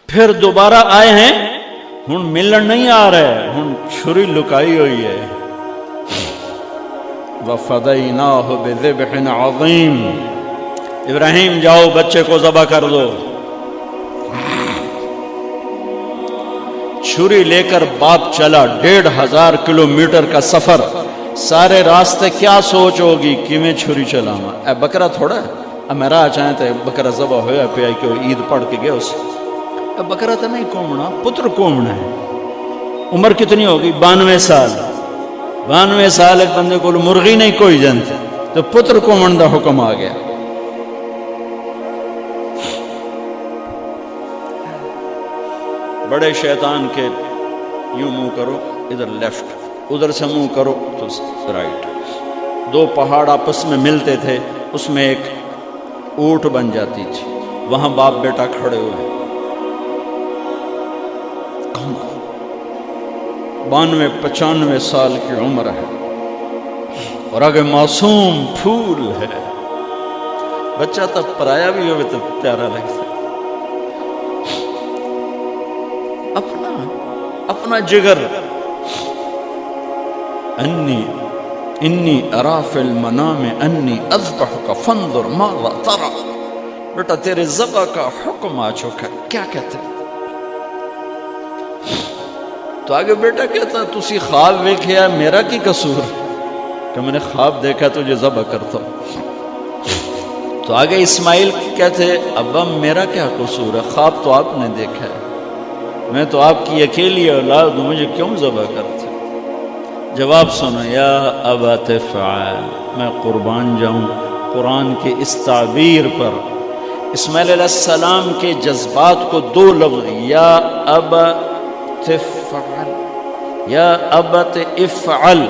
پھر دوبارہ آئے ہیں، ہن ملن نہیں آ رہے، ہن چھری لکائی ہوئی ہے۔ وَفَدَيْنَاهُ بِذِبْحٍ عَظِيمٍ، ابراہیم جاؤ بچے کو ذبح کر دو۔ چھری لے کر باپ چلا، 1500 کلومیٹر کا سفر، سارے راستے کیا سوچ ہوگی کہ میں چھری چلاما، اے بکرا تھوڑا ہے، اب میرا چاہیں تو بکرا ذبح ہویا پہ کہ عید پڑھ کے گئے اس، اب بکرا تو نہیں کومنا، پتر کومنا ہے۔ عمر کتنی ہوگی؟ 92 سال۔ 92 سال ایک بندے کو مرغی نہیں کوئی جنت، تو پتر کومن دا حکم آ گیا۔ بڑے شیطان کے یوں منہ کرو ادھر لیفٹ، ادھر سے منہ کرو تو رائٹ، دو پہاڑ آپس میں ملتے تھے، اس میں ایک اونٹ بن جاتی تھی، وہاں باپ بیٹا کھڑے ہوئے، 92-95 سال کی عمر ہے، اور آگے معصوم پھول ہے، بچہ تب پرایا بھی ہوئے تو پیارا لگتا، اپنا جگر، انی ارا فی المنام انی اذبحک فانظر ماذا ترى، بیٹا تیرے ذبح کا حکم آ چکا ہے، کیا کہتے ہیں؟ تو آگے بیٹا کہتا تسی خواب دیکھیا، میرا کی قصور کہ میں نے خواب دیکھا تجھے ذبح کرتا ہوں۔ تو آگے اسماعیل کہتے ابا میرا کیا قصور ہے، خواب تو آپ نے دیکھا ہے، میں تو آپ کی اکیلی اولاد ہوں، مجھے کیوں ذبح کرتے؟ جواب سنو، یا ابا تفعل، میں قربان جاؤں قرآن کے اس تعبیر پر۔ اسماعیل علیہ السلام کے جذبات کو دو لفظ، یا ابا تفعل، یا ابت افعل،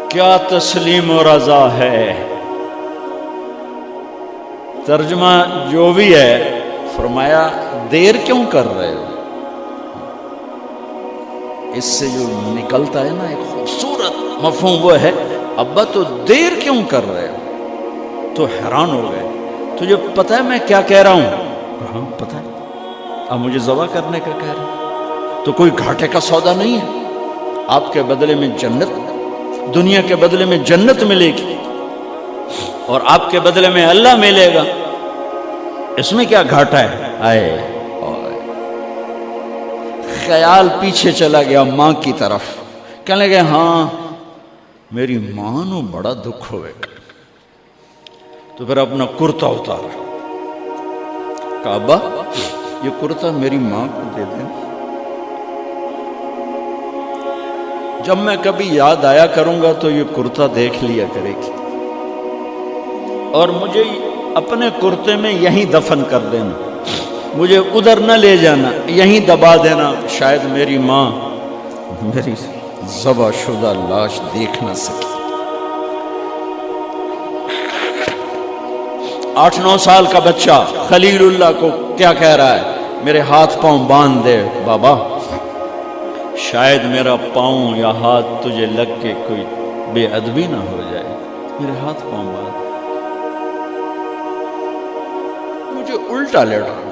کیا تسلیم و رضا ہے۔ ترجمہ جو بھی ہے، فرمایا دیر کیوں کر رہے ہو؟ اس سے جو نکلتا ہے نا ایک خوبصورت مفہوم، وہ ہے ابا تو دیر کیوں کر رہے ہو؟ تو حیران ہو گئے، تجھے پتہ ہے میں کیا کہہ رہا ہوں؟ ہاں پتہ ہے، اب مجھے ذبح کرنے کا کہہ رہا ہے، تو کوئی گھاٹے کا سودا نہیں ہے، آپ کے بدلے میں جنت، دنیا کے بدلے میں جنت ملے گی، اور آپ کے بدلے میں اللہ ملے گا، اس میں کیا گھاٹا ہے؟ آئے خیال پیچھے چلا گیا ماں کی طرف، کہنے لگے ہاں میری ماں نو بڑا دکھ ہوئے گا، تو پھر اپنا کرتا اتارا، کہا ابا یہ کرتا میری ماں کو دے دیں، جب میں کبھی یاد آیا کروں گا تو یہ کرتا دیکھ لیا کرے گی، اور مجھے اپنے کرتے میں یہیں دفن کر دینا، مجھے ادھر نہ لے جانا، یہیں دبا دینا، شاید میری ماں میری ذبح شدہ لاش دیکھ نہ سکی۔ 8-9 سال کا بچہ خلیل اللہ کو کیا کہہ رہا ہے؟ میرے ہاتھ پاؤں باندھ دے بابا، شاید میرا پاؤں یا ہاتھ تجھے لگ کے کوئی بے ادبی نہ ہو جائے، میرے ہاتھ پاؤں باندھ، مجھے الٹا لٹانا،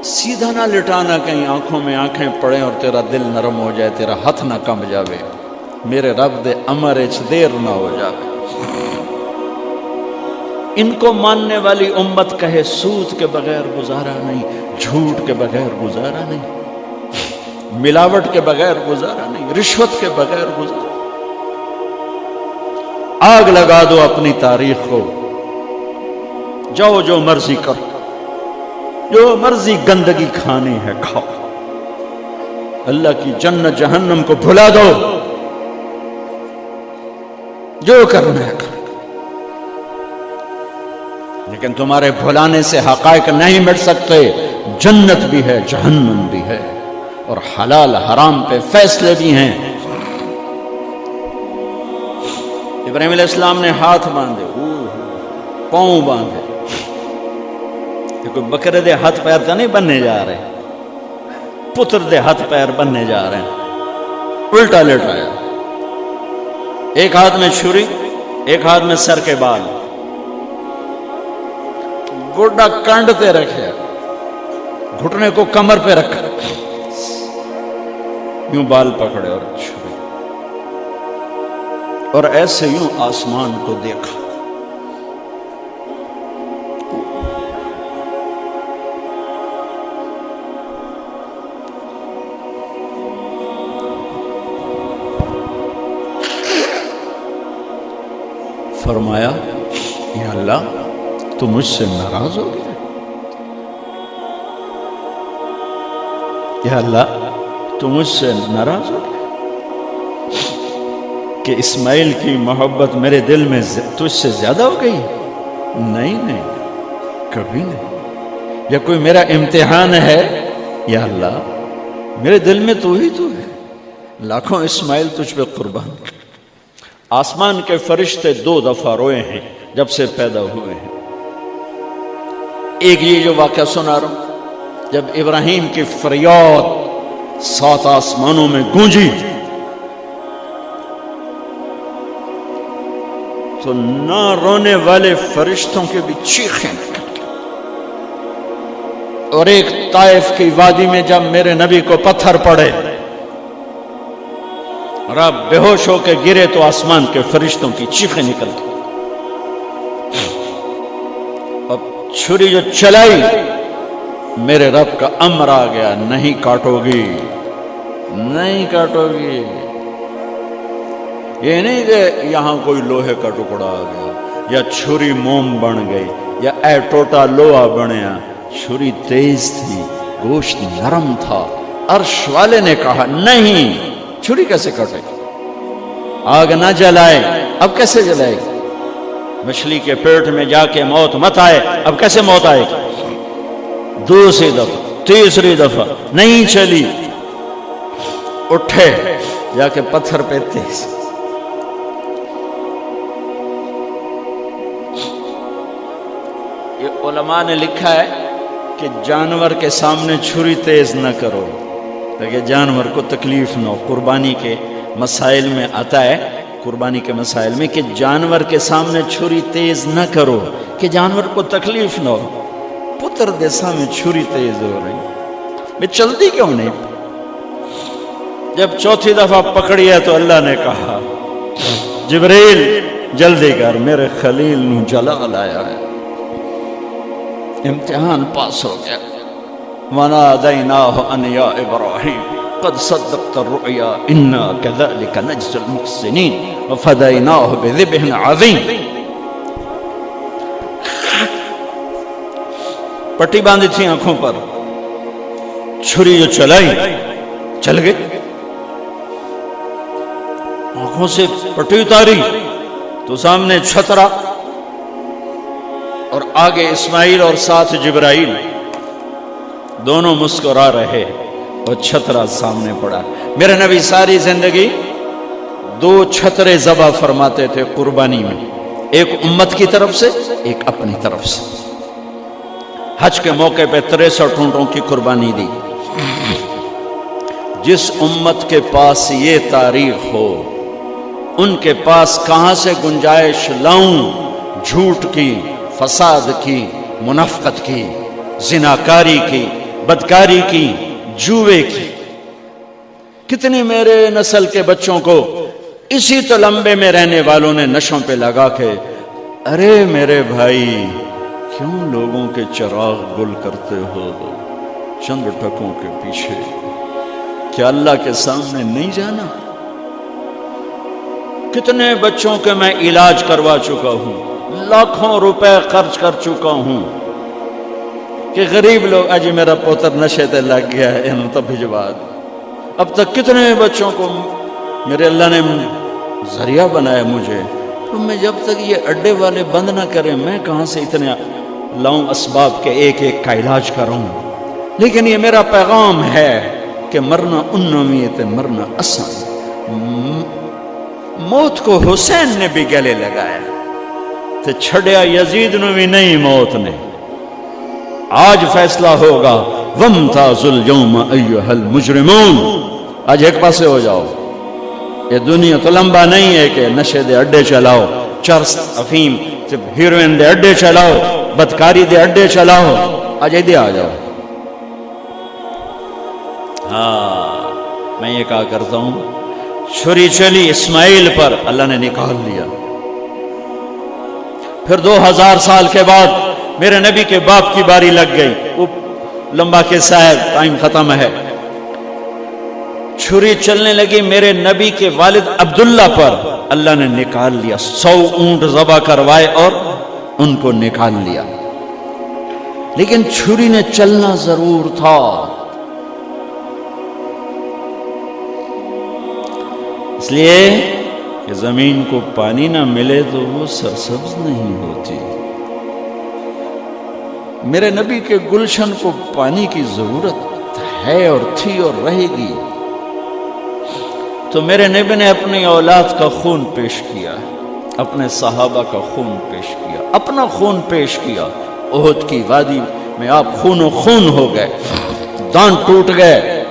سیدھا نہ لٹانا، کہیں آنکھوں میں آنکھیں پڑیں اور تیرا دل نرم ہو جائے، تیرا ہاتھ نہ کم جاوے، میرے رب دے امر اچ دیر نہ ہو جاوے۔ ان کو ماننے والی امت کہے سود کے بغیر گزارا نہیں، جھوٹ کے بغیر گزارا نہیں، ملاوٹ کے بغیر گزارا نہیں، رشوت کے بغیر گزارا۔ آگ لگا دو اپنی تاریخ کو، جاؤ جو مرضی کرو، جو مرضی گندگی کھانی ہے کھاؤ، اللہ کی جنت جہنم کو بھلا دو، جو کرنا ہے کرو، لیکن تمہارے بھلانے سے حقائق نہیں مٹ سکتے، جنت بھی ہے جہنم بھی ہے، اور حلال حرام پہ فیصلے بھی ہیں۔ ابراہیم علیہ السلام نے ہاتھ باندھے، پاؤں باندھے، کہ کوئی بکرے دے ہاتھ پیر تو نہیں بننے جا رہے، پتر دے ہاتھ پیر بننے جا رہے ہیں، الٹا لٹایا، ایک ہاتھ میں چھری، ایک ہاتھ میں سر کے بال، گوڈا کانڈ پہ رکھے، گھٹنے کو کمر پہ رکھا، یوں بال پکڑے اور چھری، اور ایسے یوں آسمان کو دیکھا۔ فرمایا یا اللہ تو مجھ سے ناراض ہو گیا؟ یا اللہ تو مجھ سے ناراض ہو گیا کہ اسماعیل کی محبت میرے دل میں تجھ سے زیادہ ہو گئی؟ نہیں نہیں، کبھی نہیں۔ یا کوئی میرا امتحان ہے؟ یا اللہ میرے دل میں تو ہی تو ہے، لاکھوں اسماعیل تجھ پہ قربان۔ آسمان کے فرشتے 2 دفعہ روئے ہیں جب سے پیدا ہوئے ہیں۔ ایک یہ جو واقعہ سنا رہا ہوں، جب ابراہیم کی فریاد 7 آسمانوں میں گونجی تو نہ رونے والے فرشتوں کے بھی چیخیں نکل، اور ایک طائف کی وادی میں جب میرے نبی کو پتھر پڑے اور آپ بے ہوش ہو کے گرے تو آسمان کے فرشتوں کی چیخیں نکل گئی۔ اب چھری جو چلائی، میرے رب کا امر آ گیا، نہیں کاٹو گی، نہیں کاٹو گی۔ یہ نہیں کہ یہاں کوئی لوہے کا ٹکڑا آ گیا، یا چھری موم بن گئی، یا اے ٹوٹا لوہا بنیا۔ چھری تیز تھی، گوشت نرم تھا۔ عرش والے نے کہا نہیں، چھری کیسے کٹے؟ آگ نہ جلائے، اب کیسے جلائے گی؟ مچھلی کے پیٹ میں جا کے موت مت آئے، اب کیسے موت آئے گی؟ دوسری دفعہ، تیسری دفعہ نہیں چلی، اٹھے جا کے پتھر پہ تیز۔ یہ علماء نے لکھا ہے کہ جانور کے سامنے چھری تیز نہ کرو تاکہ جانور کو تکلیف نہ ہو۔ قربانی کے مسائل میں آتا ہے، قربانی کے مسائل میں، کہ جانور کے سامنے چھری تیز نہ کرو کہ جانور کو تکلیف نہ ہو۔ پتر دے سامنے چھری تیز ہو رہی، میں چلتی کیوں نہیں؟ جب چوتھی دفعہ پکڑی ہے تو اللہ نے کہا جبریل جلدی کر، میرے خلیل نو جلا لایا ہے۔ امتحان پاس ہو گیا۔ وَنَادَيْنَاهُ أَنْ يَا إِبْرَاهِيمُ قَدْ صَدَّقْتَ الرُّؤْيَا إِنَّا كَذَلِكَ نَجْزِي الْمُحْسِنِينَ وَفَدَيْنَاهُ بِذِبْحٍ عَظِيمٍ۔ پٹی باندھی تھی آنکھوں پر، چھری جو چلائی چل گئی، آنکھوں سے پٹی اتاری تو سامنے چھترا، اور آگے اسماعیل اور ساتھ جبرائیل، دونوں مسکرا رہے اور چھترا سامنے پڑا۔ میرے نبی ساری زندگی 2 چھترے ذبح فرماتے تھے قربانی میں، ایک امت کی طرف سے، ایک اپنی طرف سے۔ حج کے موقع پہ 63 اونٹوں کی قربانی دی۔ جس امت کے پاس یہ تاریخ ہو، ان کے پاس کہاں سے گنجائش لاؤں جھوٹ کی، فساد کی، منافقت کی، زناکاری کی، بدکاری کی، جوے کی۔ کتنی میرے نسل کے بچوں کو اسی تلمبے میں رہنے والوں نے نشوں پہ لگا کے، ارے میرے بھائی کیوں لوگوں کے چراغ گل کرتے ہو چند ٹکوں کے پیچھے؟ کیا اللہ کے سامنے نہیں جانا؟ کتنے بچوں کے میں علاج کروا چکا ہوں، لاکھوں روپے خرچ کر چکا ہوں کہ غریب لوگ اجی میرا پوتر نشے تے لگ گیا ہے، انہوں تو بھجوا دے۔ اب تک کتنے بچوں کو میرے اللہ نے ذریعہ بنایا مجھے، تو میں جب تک یہ اڈے والے بند نہ کریں میں کہاں سے اتنے لاؤں اسباب کے ایک ایک کا علاج کروں؟ لیکن یہ میرا پیغام ہے کہ مرنا انمیت مرنا آسان۔ موت کو حسین نے بھی گلے لگایا تو چھڑیا یزید نو بھی نہیں موت نے۔ آج فیصلہ ہوگا، وَامْتَازُوا الْيَوْمَ أَيُّهَا الْمُجْرِمُونَ۔ آج ایک پاسے ہو جاؤ، یہ دنیا تو لمبا نہیں ہے کہ نشے دے اڈے چلاؤ، چرس افیم ہیروئن دے اڈے چلاؤ، بدکاری دے اڈے چلاؤ، آج ادھر آ جاؤ. ہاں میں یہ کہا کرتا ہوں، چھری چلی اسماعیل پر، اللہ نے نکال لیا. پھر 2000 سال کے بعد میرے نبی کے باپ کی باری لگ گئی. وہ لمبا قصہ ہے، ٹائم ختم ہے. چھری چلنے لگی میرے نبی کے والد عبداللہ پر، اللہ نے نکال لیا. 100 اونٹ ذبح کروائے اور ان کو نکال لیا. لیکن چھری نے چلنا ضرور تھا. اس لیے کہ زمین کو پانی نہ ملے تو وہ سرسبز نہیں ہوتی. میرے نبی کے گلشن کو پانی کی ضرورت ہے اور تھی اور رہے گی. تو میرے نبی نے اپنی اولاد کا خون پیش کیا، اپنے صحابہ کا خون پیش کیا، اپنا خون پیش کیا. احد کی وادی میں آپ خون و خون ہو گئے، دانت ٹوٹ گئے،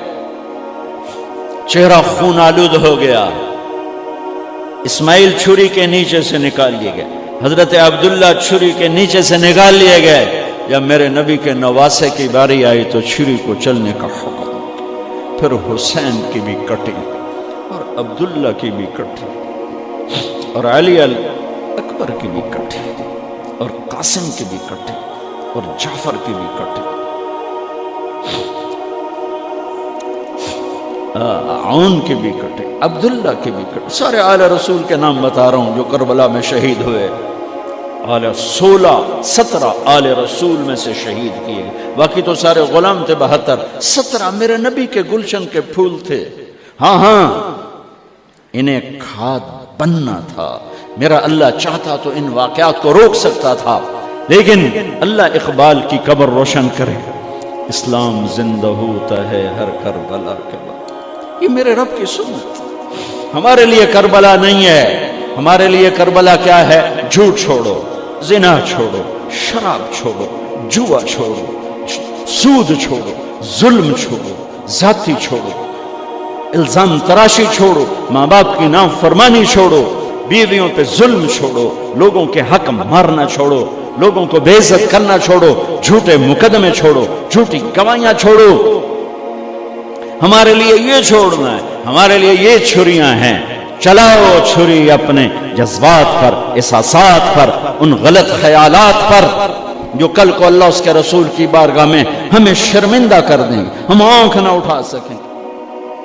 چہرہ خون آلود ہو گیا. اسماعیل چھری کے نیچے سے نکال لیے گئے، حضرت عبداللہ چھری کے نیچے سے نکال لیے گئے. جب میرے نبی کے نواسے کی باری آئی تو چھری کو چلنے کا حکم. پھر حسین کی بھی کٹنگ اور عبداللہ کی بھی کٹنگ اور علی اکبر کی بھی کٹنگ اور قاسم کی بھی کٹنگ اور جعفر کی بھی کٹنگ، عون کی بھی کٹنگ، عبداللہ کی بھی کٹنگ. سارے آل رسول کے نام بتا رہا ہوں جو کربلا میں شہید ہوئے. 17 آل رسول میں سے شہید کیے گئے، باقی تو سارے غلام تھے. 17 میرے نبی کے گلشن کے پھول تھے. ہاں انہیں کھاد بننا تھا. میرا اللہ چاہتا تو ان واقعات کو روک سکتا تھا، لیکن اللہ اقبال کی قبر روشن کرے. اسلام زندہ ہوتا ہے ہر کربلا کے بعد. یہ میرے رب کی سنت. ہمارے لیے کربلا نہیں ہے. ہمارے لیے کربلا کیا ہے؟ جھوٹ چھوڑو، زنا چھوڑو، شراب چھوڑو، جوا چھوڑو، سود چھوڑو، ظلم چھوڑو، ذاتی چھوڑو، الزام تراشی چھوڑو، ماں باپ کی نافرمانی چھوڑو، بیویوں پہ ظلم چھوڑو، لوگوں کے حق مارنا چھوڑو، لوگوں کو بے عزت کرنا چھوڑو، جھوٹے مقدمے چھوڑو، جھوٹی گواہیاں چھوڑو. ہمارے لیے یہ چھوڑنا ہے. ہمارے لیے یہ چھریاں ہیں. چلاؤ چھری اپنے جذبات پر، احساسات پر، ان غلط خیالات پر جو کل کو اللہ اس کے رسول کی بارگاہ میں ہمیں شرمندہ کر دیں، ہم آنکھ نہ اٹھا سکیں.